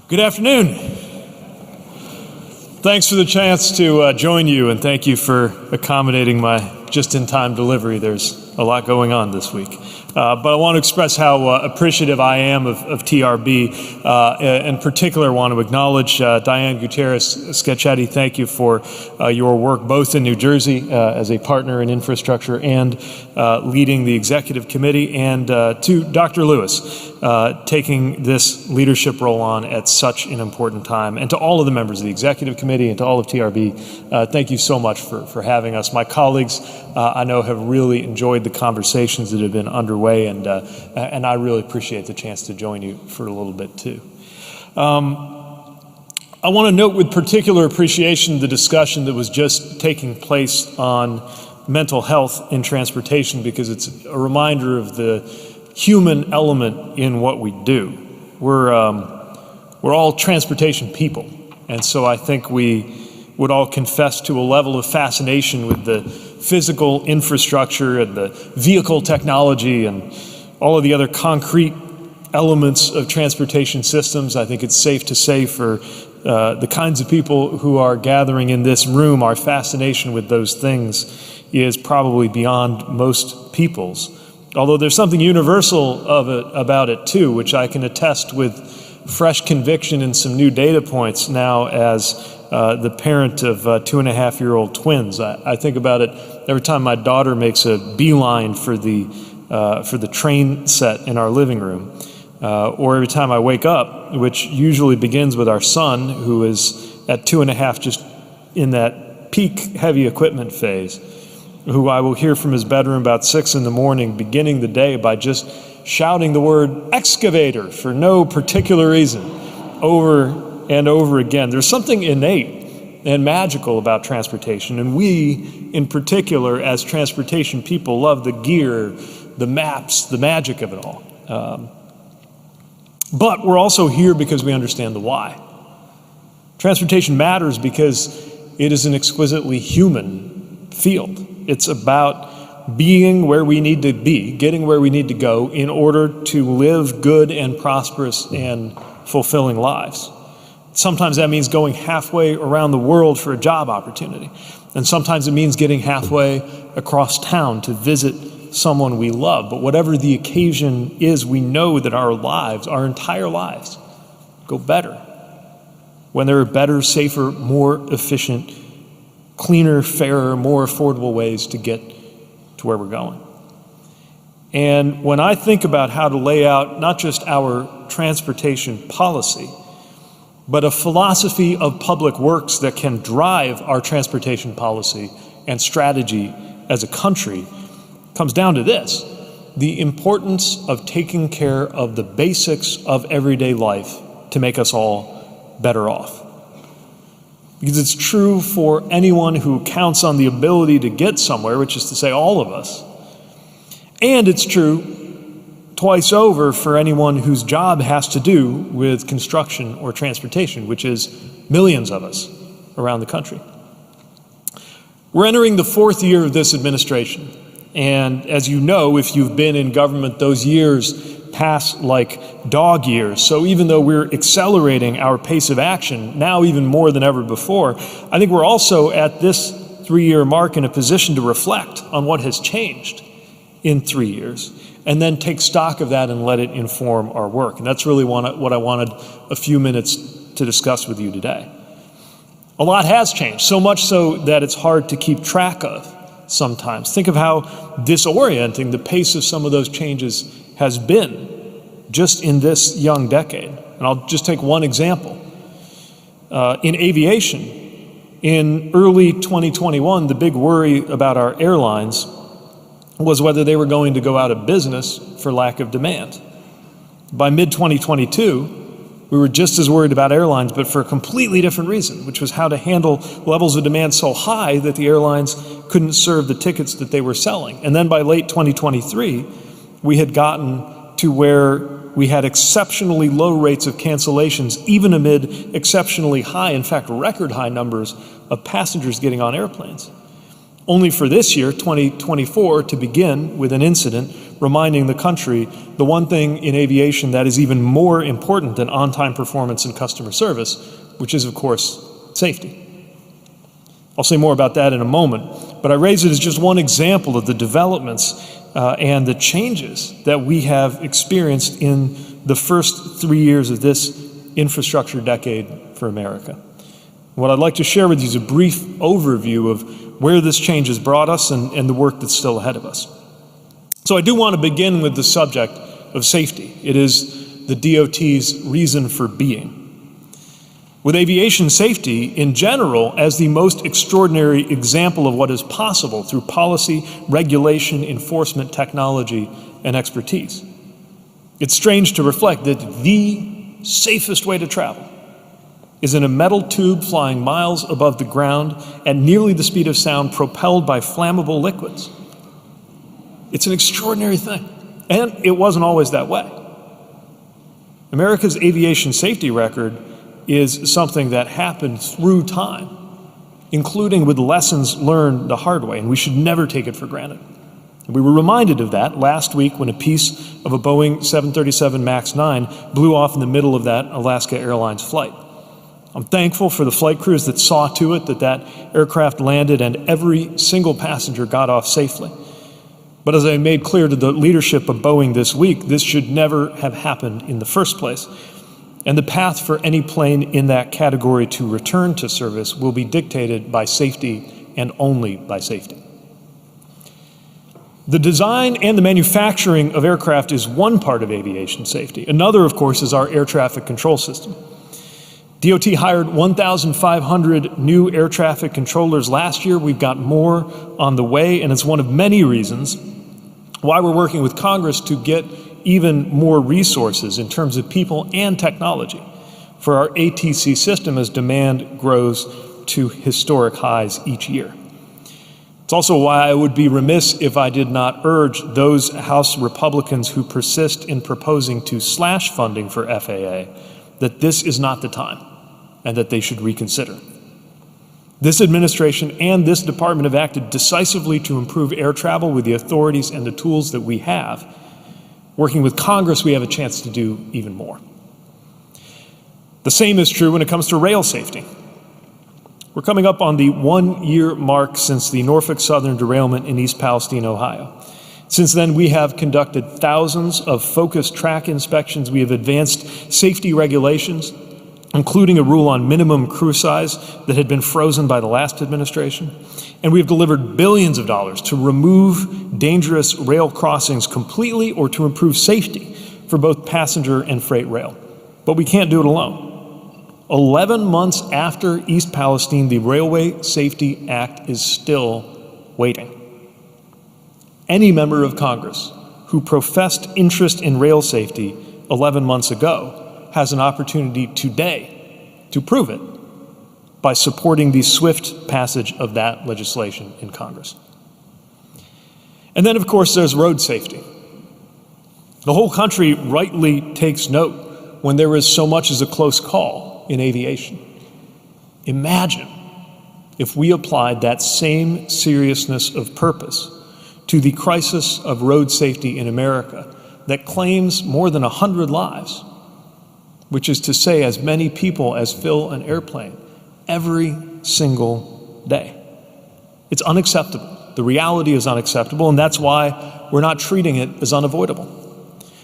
Good afternoon. Thanks for the chance to join you, and thank you for accommodating my just-in-time delivery. There's a lot going on this week. But I want to express how appreciative I am of TRB. In particular, I want to acknowledge Diane Gutierrez-Schechetti. Thank you for your work both in New Jersey as a partner in infrastructure and leading the executive committee, and to Dr. Lewis, taking this leadership role on at such an important time. And to all of the members of the executive committee and to all of TRB, thank you so much for having us. My colleagues, I know, have really enjoyed the conversations that have been underway, and I really appreciate the chance to join you for a little bit too. I want to note with particular appreciation the discussion that was just taking place on mental health in transportation, because it's a reminder of the human element in what we do. We're all transportation people, and so I think we would all confess to a level of fascination with the physical infrastructure and the vehicle technology and all of the other concrete elements of transportation systems. I think it's safe to say for the kinds of people who are gathering in this room, our fascination with those things is probably beyond most people's. Although there's something universal about it too, which I can attest with fresh conviction and some new data points now as the parent of 2.5-year-old twins. I think about it every time my daughter makes a beeline for the train set in our living room, or every time I wake up, which usually begins with our son, who is at 2.5, just in that peak heavy equipment phase, who I will hear from his bedroom about 6 in the morning, beginning the day by just shouting the word excavator for no particular reason over and over again. There's something innate and magical about transportation, and we, in particular, as transportation people, love the gear, the maps, the magic of it all. But we're also here because we understand the why. Transportation matters because it is an exquisitely human field. It's about being where we need to be, getting where we need to go in order to live good and prosperous and fulfilling lives. Sometimes that means going halfway around the world for a job opportunity. And sometimes it means getting halfway across town to visit someone we love. But whatever the occasion is, we know that our lives, our entire lives, go better when there are better, safer, more efficient, cleaner, fairer, more affordable ways to get to where we're going. And when I think about how to lay out not just our transportation policy, but a philosophy of public works that can drive our transportation policy and strategy as a country, comes down to this: the importance of taking care of the basics of everyday life to make us all better off. Because it's true for anyone who counts on the ability to get somewhere, which is to say all of us. And it's true twice over for anyone whose job has to do with construction or transportation, which is millions of us around the country. We're entering the 4th year of this administration. And as you know, if you've been in government, those years pass like dog years. So even though we're accelerating our pace of action, now even more than ever before, I think we're also at this 3-year mark in a position to reflect on what has changed in 3 years, and then take stock of that and let it inform our work. And that's really what I wanted a few minutes to discuss with you today. A lot has changed, so much so that it's hard to keep track of sometimes. Think of how disorienting the pace of some of those changes has been just in this young decade. And I'll just take one example. In aviation, in early 2021, the big worry about our airlines was whether they were going to go out of business for lack of demand. By mid-2022, we were just as worried about airlines, but for a completely different reason, which was how to handle levels of demand so high that the airlines couldn't serve the tickets that they were selling. And then by late 2023, we had gotten to where we had exceptionally low rates of cancellations, even amid exceptionally high, in fact, record high numbers of passengers getting on airplanes. only for this year, 2024, to begin with an incident reminding the country the one thing in aviation that is even more important than on-time performance and customer service, which is, of course, safety. I'll say more about that in a moment, but I raise it as just one example of the developments and the changes that we have experienced in the first 3 years of this infrastructure decade for America. What I'd like to share with you is a brief overview of where this change has brought us and the work that's still ahead of us. So I do want to begin with the subject of safety. It is the DOT's reason for being. With aviation safety in general as the most extraordinary example of what is possible through policy, regulation, enforcement, technology, and expertise. It's strange to reflect that the safest way to travel is in a metal tube flying miles above the ground at nearly the speed of sound, propelled by flammable liquids. It's an extraordinary thing, and it wasn't always that way. America's aviation safety record is something that happened through time, including with lessons learned the hard way, and we should never take it for granted. We were reminded of that last week when a piece of a Boeing 737 MAX 9 blew off in the middle of that Alaska Airlines flight. I'm thankful for the flight crews that saw to it that that aircraft landed and every single passenger got off safely. But as I made clear to the leadership of Boeing this week, this should never have happened in the first place. And the path for any plane in that category to return to service will be dictated by safety and only by safety. The design and the manufacturing of aircraft is one part of aviation safety. Another, of course, is our air traffic control system. DOT hired 1,500 new air traffic controllers last year. We've got more on the way, and it's one of many reasons why we're working with Congress to get even more resources in terms of people and technology for our ATC system as demand grows to historic highs each year. It's also why I would be remiss if I did not urge those House Republicans who persist in proposing to slash funding for FAA that this is not the time and that they should reconsider. This administration and this department have acted decisively to improve air travel with the authorities and the tools that we have. Working with Congress, we have a chance to do even more. The same is true when it comes to rail safety. We're coming up on the 1-year mark since the Norfolk Southern derailment in East Palestine, Ohio. Since then, we have conducted thousands of focused track inspections. We have advanced safety regulations, including a rule on minimum crew size that had been frozen by the last administration. And we've delivered billions of dollars to remove dangerous rail crossings completely or to improve safety for both passenger and freight rail. But we can't do it alone. 11 months after East Palestine, the Railway Safety Act is still waiting. Any member of Congress who professed interest in rail safety 11 months ago has an opportunity today to prove it by supporting the swift passage of that legislation in Congress. And then, of course, there's road safety. The whole country rightly takes note when there is so much as a close call in aviation. Imagine if we applied that same seriousness of purpose to the crisis of road safety in America that claims more than 100 lives, which is to say as many people as fill an airplane every single day. It's unacceptable. The reality is unacceptable, and that's why we're not treating it as unavoidable.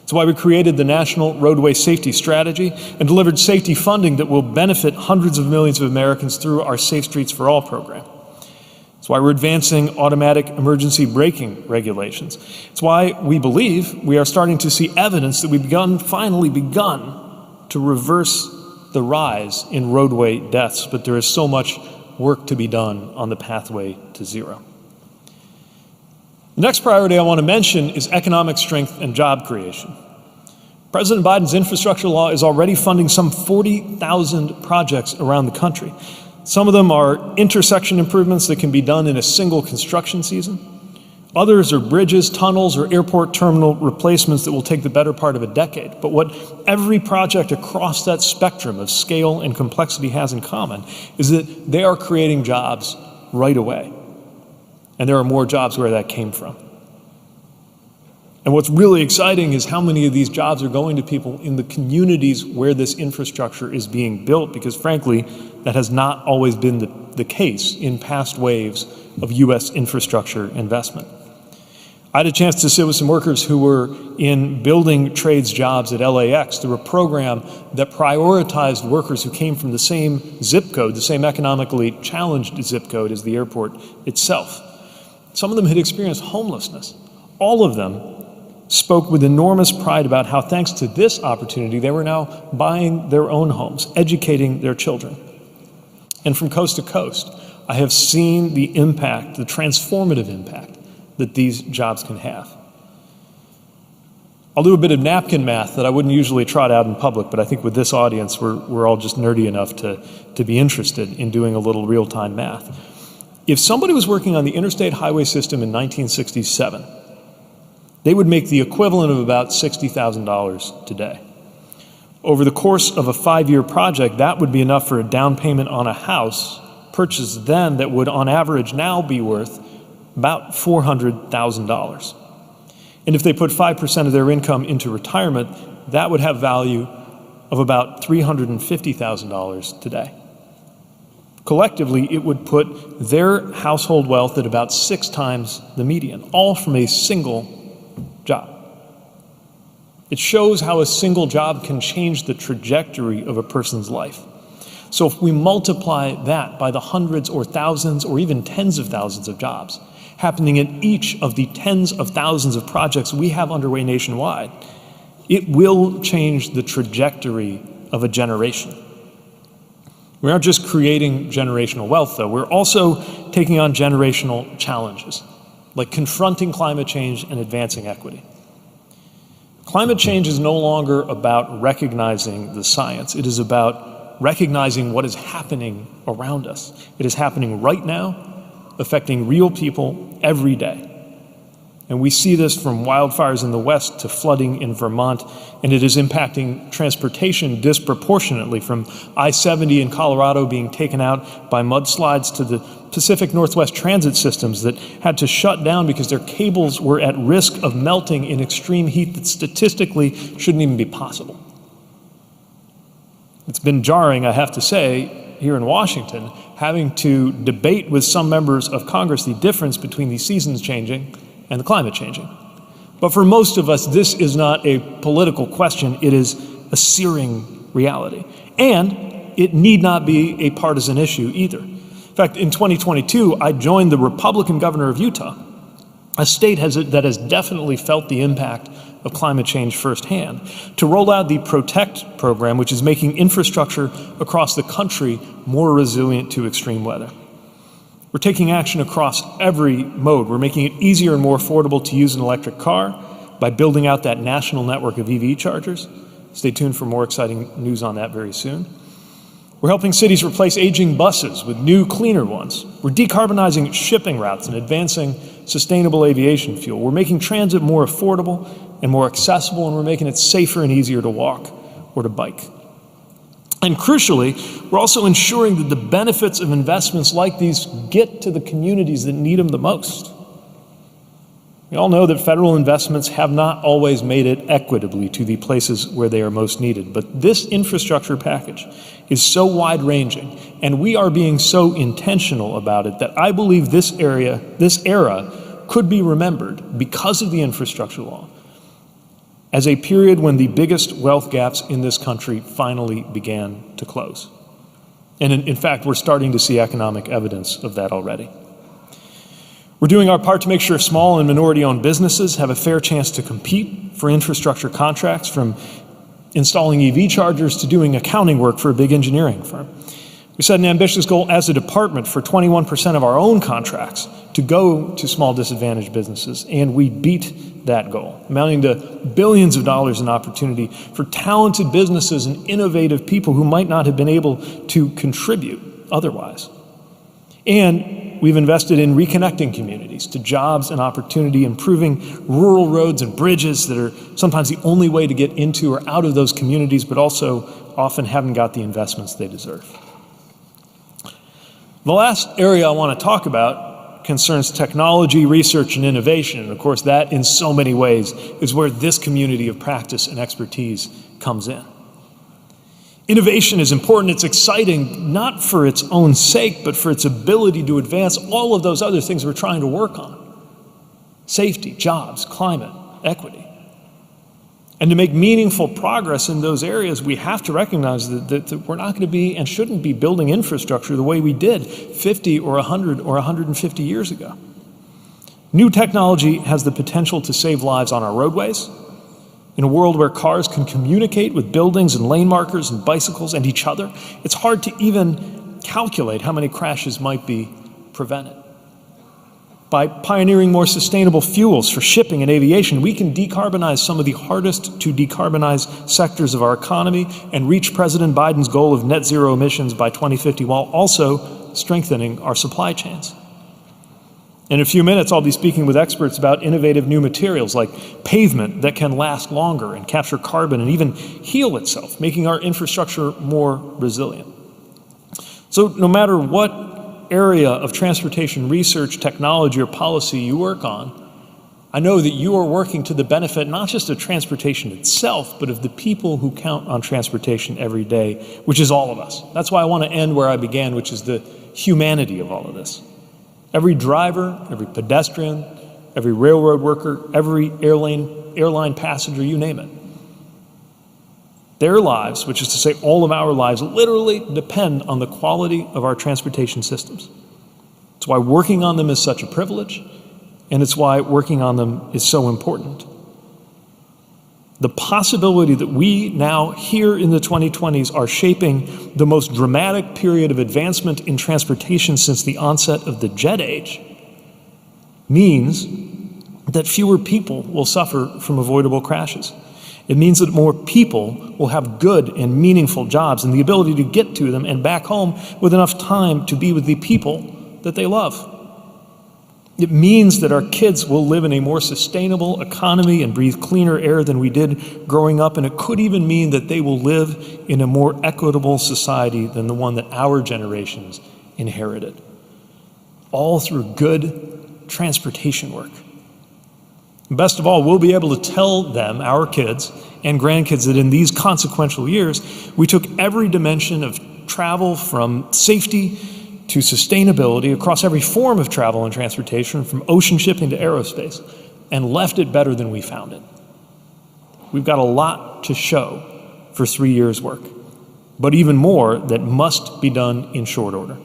It's why we created the National Roadway Safety Strategy and delivered safety funding that will benefit hundreds of millions of Americans through our Safe Streets for All program. It's why we're advancing automatic emergency braking regulations. It's why we believe we are starting to see evidence that we've finally begun to reverse the rise in roadway deaths, but there is so much work to be done on the pathway to zero. The next priority I want to mention is economic strength and job creation. President Biden's infrastructure law is already funding some 40,000 projects around the country. Some of them are intersection improvements that can be done in a single construction season. Others are bridges, tunnels, or airport terminal replacements that will take the better part of a decade. But what every project across that spectrum of scale and complexity has in common is that they are creating jobs right away. And there are more jobs where that came from. And what's really exciting is how many of these jobs are going to people in the communities where this infrastructure is being built, because frankly, that has not always been the case in past waves of U.S. infrastructure investment. I had a chance to sit with some workers who were in building trades jobs at LAX through a program that prioritized workers who came from the same zip code, the same economically challenged zip code as the airport itself. Some of them had experienced homelessness. All of them spoke with enormous pride about how, thanks to this opportunity, they were now buying their own homes, educating their children. And from coast to coast, I have seen the impact, the transformative impact that these jobs can have. I'll do a bit of napkin math that I wouldn't usually trot out in public, but I think with this audience, we're all just nerdy enough to be interested in doing a little real-time math. If somebody was working on the interstate highway system in 1967, they would make the equivalent of about $60,000 today. Over the course of a 5-year project, that would be enough for a down payment on a house purchased then that would on average now be worth about $400,000. And if they put 5% of their income into retirement, that would have value of about $350,000 today. Collectively, it would put their household wealth at about 6 times the median, all from a single job. It shows how a single job can change the trajectory of a person's life. So if we multiply that by the hundreds or thousands or even tens of thousands of jobs happening in each of the tens of thousands of projects we have underway nationwide, it will change the trajectory of a generation. We aren't just creating generational wealth, though. We're also taking on generational challenges, like confronting climate change and advancing equity. Climate change is no longer about recognizing the science. It is about recognizing what is happening around us. It is happening right now, affecting real people every day. And we see this from wildfires in the West to flooding in Vermont, and it is impacting transportation disproportionately, from I-70 in Colorado being taken out by mudslides to the Pacific Northwest transit systems that had to shut down because their cables were at risk of melting in extreme heat that statistically shouldn't even be possible. It's been jarring, I have to say, here in Washington, having to debate with some members of Congress the difference between the seasons changing and the climate changing. But for most of us, this is not a political question, it is a searing reality. And it need not be a partisan issue either. In fact, in 2022, I joined the Republican governor of Utah, a state that has definitely felt the impact of climate change firsthand, to roll out the PROTECT program, which is making infrastructure across the country more resilient to extreme weather. We're taking action across every mode. We're making it easier and more affordable to use an electric car by building out that national network of EV chargers. Stay tuned for more exciting news on that very soon. We're helping cities replace aging buses with new, cleaner ones. We're decarbonizing shipping routes and advancing sustainable aviation fuel. We're making transit more affordable and more accessible, and we're making it safer and easier to walk or to bike. And crucially, we're also ensuring that the benefits of investments like these get to the communities that need them the most. We all know that federal investments have not always made it equitably to the places where they are most needed, but this infrastructure package is so wide-ranging, and we are being so intentional about it, that I believe this era could be remembered, because of the infrastructure law, as a period when the biggest wealth gaps in this country finally began to close. And in fact, we're starting to see economic evidence of that already. We're doing our part to make sure small and minority-owned businesses have a fair chance to compete for infrastructure contracts, from installing EV chargers to doing accounting work for a big engineering firm. We set an ambitious goal as a department for 21% of our own contracts to go to small disadvantaged businesses, and we beat that goal, amounting to billions of dollars in opportunity for talented businesses and innovative people who might not have been able to contribute otherwise. And we've invested in reconnecting communities to jobs and opportunity, improving rural roads and bridges that are sometimes the only way to get into or out of those communities, but also often haven't got the investments they deserve. The last area I want to talk about concerns technology, research, and innovation. And of course, that in so many ways is where this community of practice and expertise comes in. Innovation is important. It's exciting, not for its own sake, but for its ability to advance all of those other things we're trying to work on: safety, jobs, climate, equity. And to make meaningful progress in those areas, we have to recognize that we're not going to be and shouldn't be building infrastructure the way we did 50 or 100 or 150 years ago. New technology has the potential to save lives on our roadways. In a world where cars can communicate with buildings and lane markers and bicycles and each other, it's hard to even calculate how many crashes might be prevented. By pioneering more sustainable fuels for shipping and aviation, we can decarbonize some of the hardest to decarbonize sectors of our economy and reach President Biden's goal of net zero emissions by 2050 while also strengthening our supply chains. In a few minutes, I'll be speaking with experts about innovative new materials like pavement that can last longer and capture carbon and even heal itself, making our infrastructure more resilient. So no matter what area of transportation research, technology, or policy you work on, I know that you are working to the benefit not just of transportation itself, but of the people who count on transportation every day, which is all of us. That's why I want to end where I began, which is the humanity of all of this. Every driver, every pedestrian, every railroad worker, every airline passenger, you name it. Their lives, which is to say all of our lives, literally depend on the quality of our transportation systems. It's why working on them is such a privilege, and it's why working on them is so important. The possibility that we now, here in the 2020s, are shaping the most dramatic period of advancement in transportation since the onset of the jet age means that fewer people will suffer from avoidable crashes. It means that more people will have good and meaningful jobs and the ability to get to them and back home with enough time to be with the people that they love. It means that our kids will live in a more sustainable economy and breathe cleaner air than we did growing up, and it could even mean that they will live in a more equitable society than the one that our generations inherited. All through good transportation work. Best of all, we'll be able to tell them, our kids and grandkids, that in these consequential years, we took every dimension of travel from safety to sustainability across every form of travel and transportation, from ocean shipping to aerospace, and left it better than we found it. We've got a lot to show for 3 years' work, but even more that must be done in short order.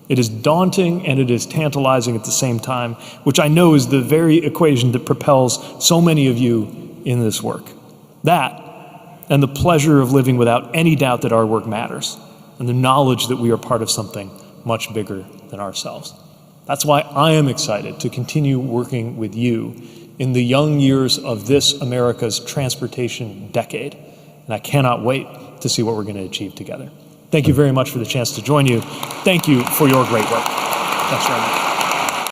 It is daunting and it is tantalizing at the same time, which I know is the very equation that propels so many of you in this work. That, and the pleasure of living without any doubt that our work matters, and the knowledge that we are part of something much bigger than ourselves. That's why I am excited to continue working with you in the young years of this America's transportation decade, and I cannot wait to see what we're going to achieve together. Thank you very much for the chance to join you. Thank you for your great work. Thanks very much.